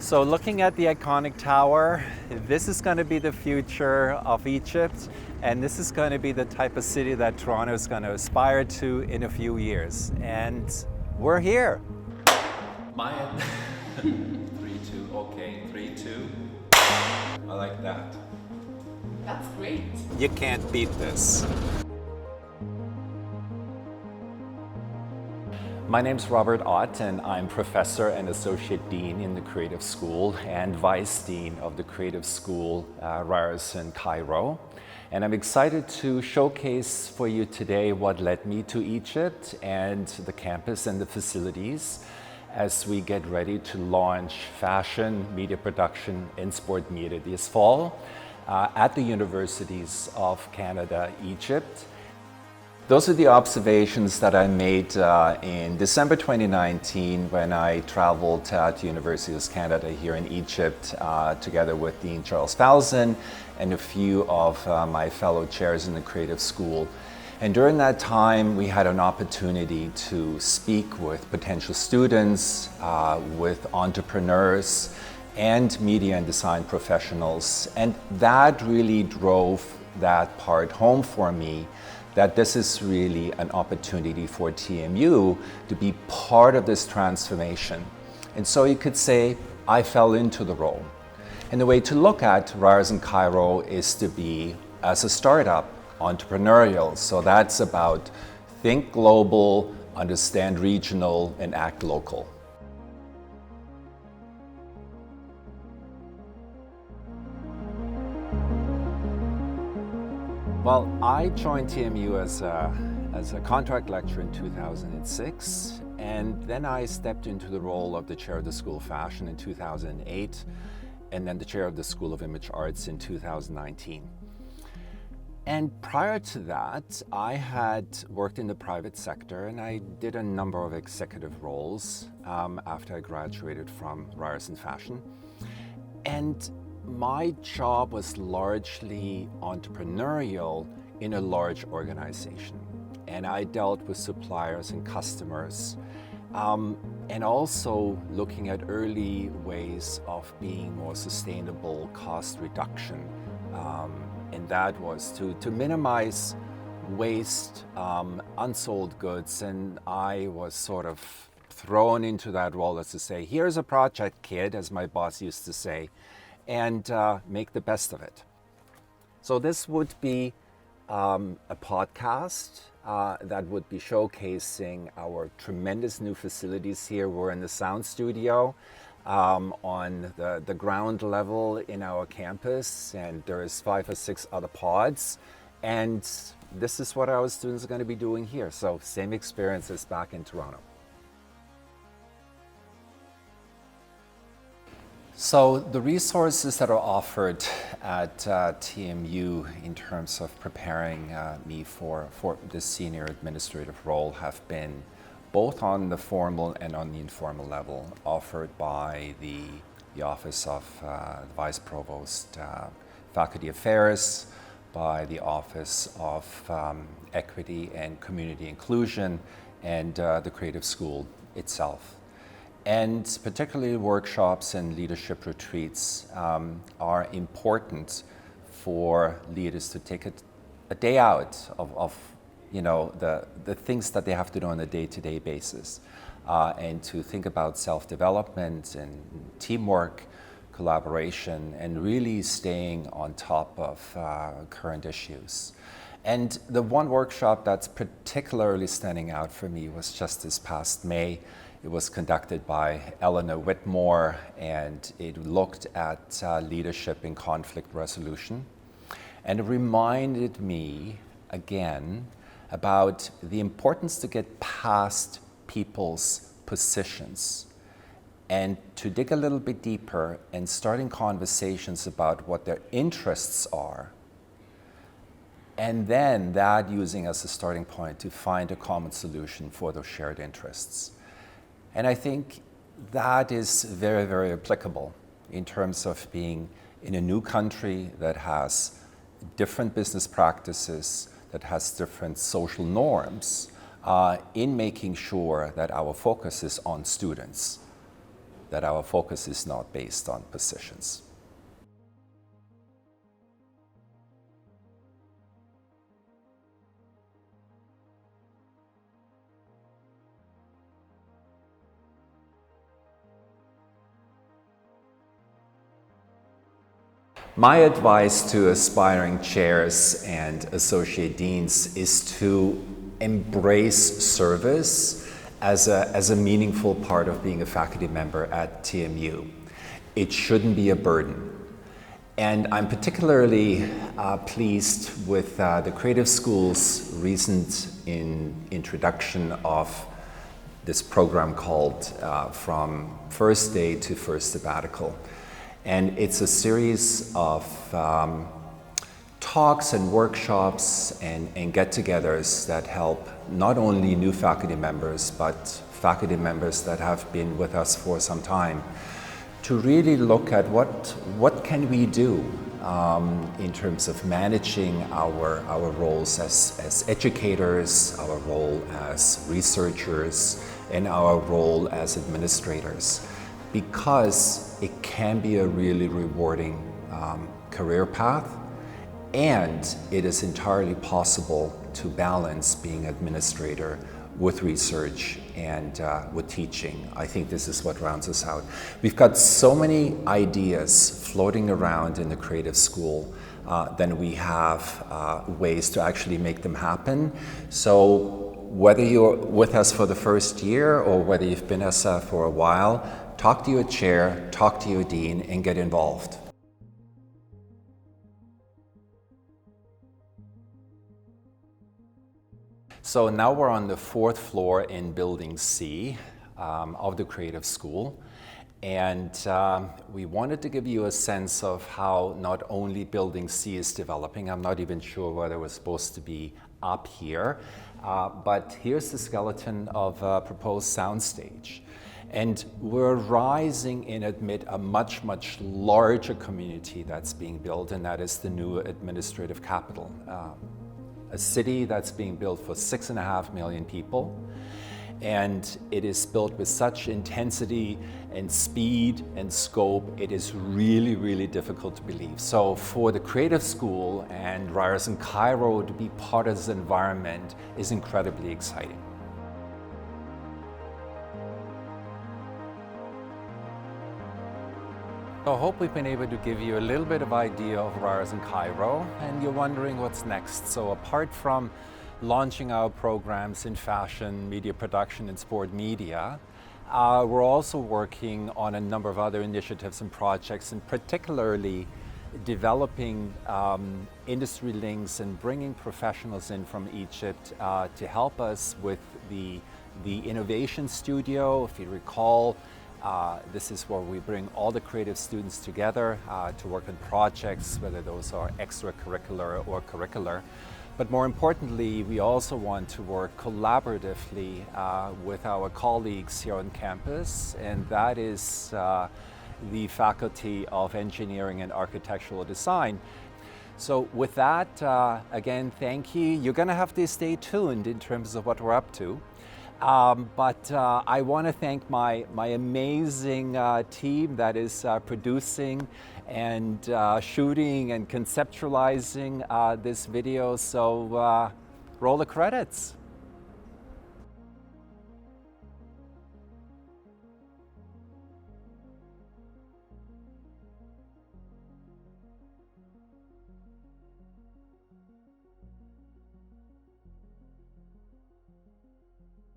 So looking at the iconic tower, this is going to be the future of Egypt, and this is going to be the type of city that Toronto is going to aspire to in a few years. And we're here. Mayan. 3-2, okay, 3-2. I like that. That's great. You can't beat this. My name's Robert Ott, and I'm Professor and Associate Dean in the Creative School and Vice Dean of the Creative School, Ryerson, Cairo. And I'm excited to showcase for you today what led me to Egypt and the campus and the facilities as we get ready to launch fashion, media production, and sport media this fall at the universities of Canada, Egypt. Those are the observations that I made in December 2019 when I traveled to University of Canada here in Egypt together with Dean Charles Falzon and a few of my fellow chairs in the Creative School. And during that time, we had an opportunity to speak with potential students, with entrepreneurs, and media and design professionals. And that really drove that part home for me, that this is really an opportunity for TMU to be part of this transformation. And so you could say, I fell into the role. And the way to look at Ryerson Cairo is to be, as a startup, entrepreneurial. So that's about think global, understand regional, and act local. Well, I joined TMU as a contract lecturer in 2006, and then I stepped into the role of the chair of the School of Fashion in 2008, and then the chair of the School of Image Arts in 2019. And prior to that, I had worked in the private sector, and I did a number of executive roles after I graduated from Ryerson Fashion. And my job was largely entrepreneurial in a large organization. And I dealt with suppliers and customers, and also looking at early ways of being more sustainable, cost reduction. And that was to minimize waste, unsold goods. And I was sort of thrown into that role as to say, here's a project, kid, as my boss used to say, and make the best of it. So this would be a podcast that would be showcasing our tremendous new facilities here. We're in the sound studio on the ground level in our campus, and there's 5 or 6 other pods. And this is what our students are going to be doing here. So same experience as back in Toronto. So the resources that are offered at TMU in terms of preparing me for this senior administrative role have been both on the formal and on the informal level, offered by the Office of Vice Provost Faculty Affairs, by the Office of Equity and Community Inclusion, and the Creative School itself. And particularly workshops and leadership retreats are important for leaders to take a day out of the things that they have to do on a day-to-day basis, and to think about self-development and teamwork, collaboration, and really staying on top of current issues. And the one workshop that's particularly standing out for me was just this past May. It was conducted by Eleanor Whitmore, and it looked at leadership in conflict resolution. And it reminded me again about the importance to get past people's positions and to dig a little bit deeper and starting conversations about what their interests are. And then that using as a starting point to find a common solution for those shared interests. And I think that is very, very applicable in terms of being in a new country that has different business practices, that has different social norms, in making sure that our focus is on students. that our focus is not based on positions. My advice to aspiring chairs and associate deans is to embrace service as a meaningful part of being a faculty member at TMU. It shouldn't be a burden. And I'm particularly pleased with the Creative School's recent introduction of this program called From First Day to First Sabbatical. And it's a series of talks and workshops and get-togethers that help not only new faculty members, but faculty members that have been with us for some time to really look at what can we do in terms of managing our roles as educators, our role as researchers, and our role as administrators. Because it can be a really rewarding career path, and it is entirely possible to balance being administrator with research and with teaching. I think this is what rounds us out. We've got so many ideas floating around in the Creative School, then we have ways to actually make them happen. So whether you're with us for the first year or whether you've been with us for a while, talk to your chair, talk to your dean, and get involved. So now we're on the 4th floor in Building C of the Creative School. And we wanted to give you a sense of how not only Building C is developing. I'm not even sure whether it was supposed to be up here, but here's the skeleton of a proposed soundstage. And we're rising in amid a much, much larger community that's being built, and that is the new administrative capital. A city that's being built for 6.5 million people. And it is built with such intensity and speed and scope, it is really, really difficult to believe. So for the Creative School and Ryerson Cairo to be part of this environment is incredibly exciting. So I hope we've been able to give you a little bit of idea of Ryerson Cairo, and you're wondering what's next. So apart from launching our programs in fashion, media production, and sport media, we're also working on a number of other initiatives and projects, and particularly developing industry links and bringing professionals in from Egypt to help us with the innovation studio. If you recall, this is where we bring all the creative students together to work on projects, whether those are extracurricular or curricular. But more importantly, we also want to work collaboratively with our colleagues here on campus, and that is the Faculty of Engineering and Architectural Design. So with that, again, thank you. You're going to have to stay tuned in terms of what we're up to. But I want to thank my amazing team that is producing and shooting and conceptualizing this video. So roll the credits.